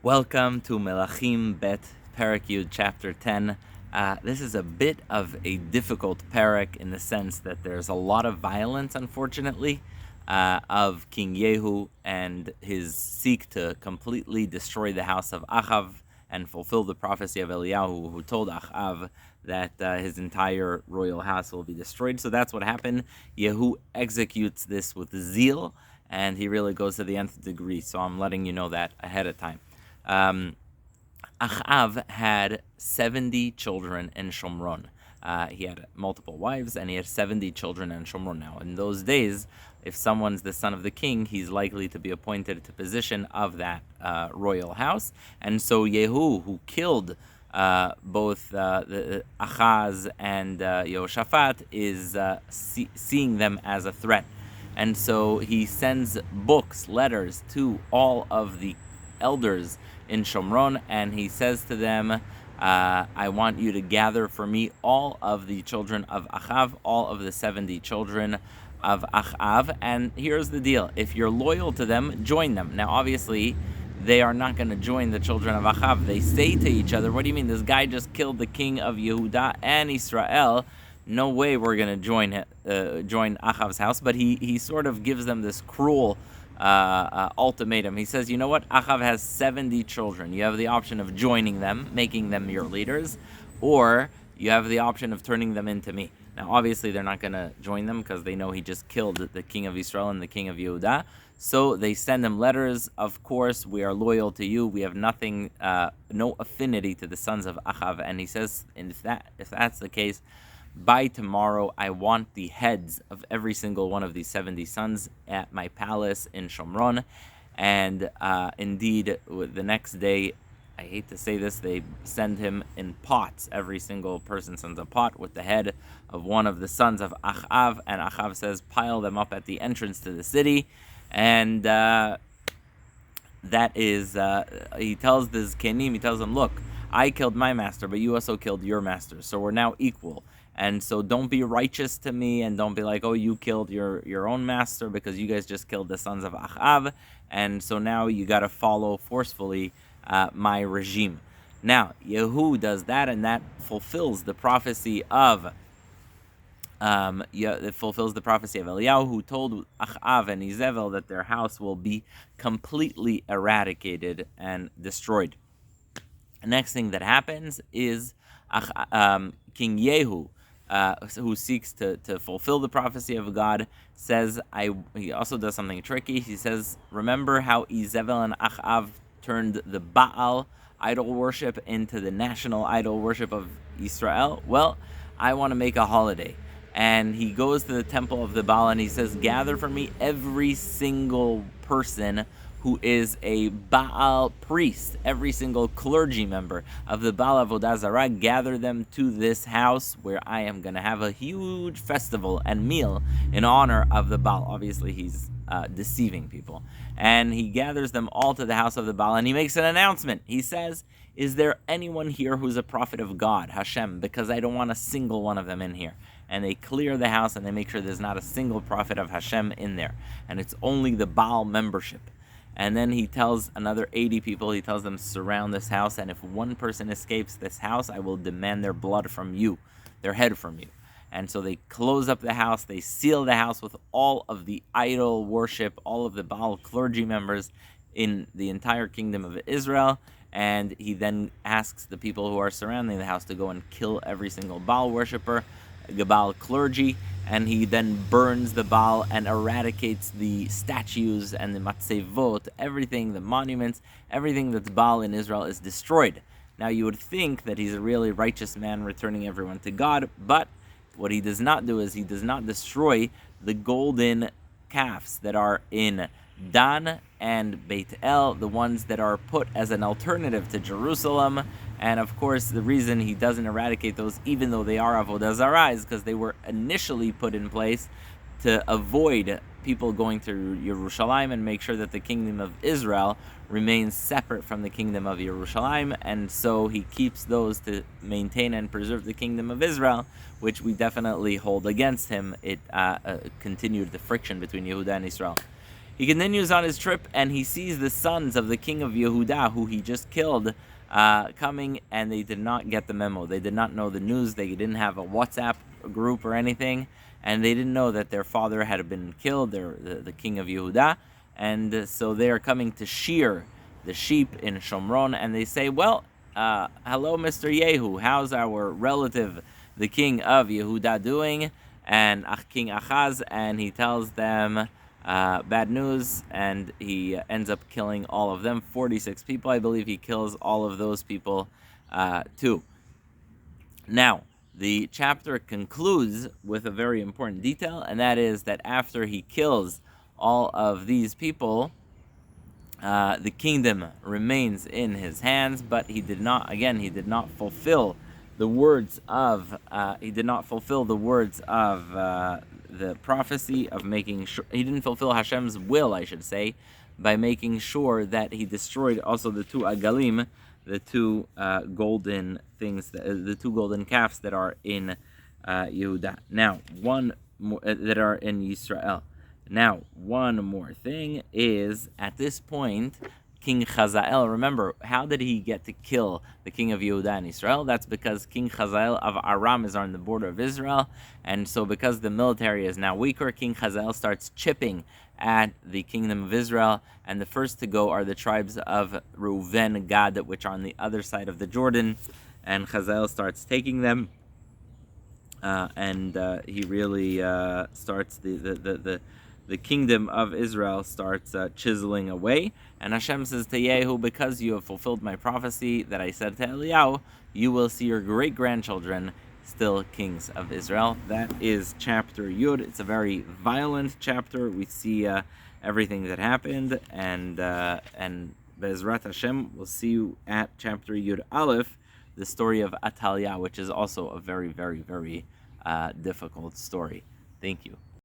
Welcome to Melachim Bet perek chapter 10. This is a bit of a difficult perek in the sense that there's a lot of violence, unfortunately, of King Yehu and his seek to completely destroy the house of Achaav and fulfill the prophecy of Eliyahu, who told Achaav that his entire royal house will be destroyed. So that's what happened. Yehu executes this with zeal, and he really goes to the nth degree. So I'm letting you know that ahead of time. Achaav had 70 children in Shomron. He had multiple wives, and he had 70 children in Shomron. Now, in those days, if someone's the son of the king, he's likely to be appointed to position of that royal house. And so Yehu, who killed both the Achaz and Yehoshaphat, is seeing them as a threat. And so he sends books, letters to all of the elders in Shomron, and he says to them, I want you to gather for me all of the children of Achaav, all of the 70 children of Achaav. And here's the deal: if you're loyal to them, join them. Now, obviously, they are not going to join the children of Achaav. They say to each other, what do you mean? This guy just killed the king of Yehuda and Israel. No way we're going to join Achaav's house. But he sort of gives them this cruel ultimatum. He says, you know what? Achaav has 70 children. You have the option of joining them, making them your leaders, or you have the option of turning them into me. Now, obviously, they're not going to join them because they know he just killed the king of Israel and the king of Yehuda. So they send him letters. Of course, we are loyal to you. We have nothing, no affinity to the sons of Achaav. And he says, if that's the case, by tomorrow, I want the heads of every single one of these 70 sons at my palace in Shomron. And indeed, the next day, I hate to say this, they send him in pots. Every single person sends a pot with the head of one of the sons of Achaav. And Achaav says, pile them up at the entrance to the city. And that is, he tells the Zkenim, he tells them, look, I killed my master, but you also killed your master. So we're now equal. And so don't be righteous to me, and don't be like, oh, you killed your own master because you guys just killed the sons of Achaav. And so now you got to follow forcefully my regime. Now, Yehu does that, and that fulfills the prophecy of it fulfills the prophecy of Eliyahu, who told Achaav and Izebel that their house will be completely eradicated and destroyed. The next thing that happens is King Yehu, who seeks to fulfill the prophecy of God, says, he also does something tricky. He says, remember how Izebel and Achaav turned the Baal idol worship into the national idol worship of Israel? Well, I want to make a holiday. And he goes to the temple of the Baal and he says, gather for me every single person who is a Baal priest, every single clergy member of the Baal Avodah Zarah, gather them to this house where I am going to have a huge festival and meal in honor of the Baal. Obviously, he's deceiving people. And he gathers them all to the house of the Baal, and he makes an announcement. He says, is there anyone here who's a prophet of God, Hashem? Because I don't want a single one of them in here. And they clear the house, and they make sure there's not a single prophet of Hashem in there. And it's only the Baal membership. And then he tells another 80 people, he tells them, surround this house, and if one person escapes this house, I will demand their blood from you, their head from you. And so they close up the house, they seal the house with all of the idol worship, all of the Baal clergy members in the entire kingdom of Israel. And he then asks the people who are surrounding the house to go and kill every single Baal worshiper, Baal clergy, and he then burns the Baal and eradicates the statues and the matzevot, everything, the monuments, everything that's Baal in Israel is destroyed. Now you would think that he's a really righteous man returning everyone to God, but what he does not do is he does not destroy the golden calves that are in Dan and Beit El, the ones that are put as an alternative to Jerusalem. And of course, the reason he doesn't eradicate those, even though they are Avodah Zarah, is because they were initially put in place to avoid people going to Yerushalayim and make sure that the kingdom of Israel remains separate from the kingdom of Yerushalayim. And so he keeps those to maintain and preserve the kingdom of Israel, which we definitely hold against him. It continued the friction between Yehuda and Israel. He continues on his trip, and he sees the sons of the king of Yehuda, who he just killed, coming, and they did not get the memo. They did not know the news. They didn't have a WhatsApp group or anything, and they didn't know that their father had been killed, the king of Yehuda, and so they are coming to shear the sheep in Shomron, and they say, well, hello, Mr. Yehu, how's our relative, the king of Yehuda, doing? And King Achaz, and he tells them bad news, and he ends up killing all of them, 46 people. I believe he kills all of those people too. Now, the chapter concludes with a very important detail, and that is that after he kills all of these people, the kingdom remains in his hands, but he did not fulfill the words of the prophecy of making sure. He didn't fulfill Hashem's will, I should say, by making sure that he destroyed also the two agalim, the two golden things, the two golden calves that are in Yehuda. Now, one more that are in Yisrael. Now, one more thing is, at this point, King Chazael, remember, how did he get to kill the king of Yehuda and Israel? That's because King Chazael of Aram is on the border of Israel, and so because the military is now weaker, King Chazael starts chipping at the kingdom of Israel, and the first to go are the tribes of Reuven, Gad, which are on the other side of the Jordan, and Chazael starts taking them, and he really starts the kingdom of Israel starts chiseling away. And Hashem says to Yehu, because you have fulfilled my prophecy that I said to Eliyahu, you will see your great-grandchildren still kings of Israel. That is chapter Yud. It's a very violent chapter. We see everything that happened, and Be'ezrat Hashem, we'll see you at chapter Yud Aleph, the story of Atalia, which is also a very, very, very difficult story. Thank you.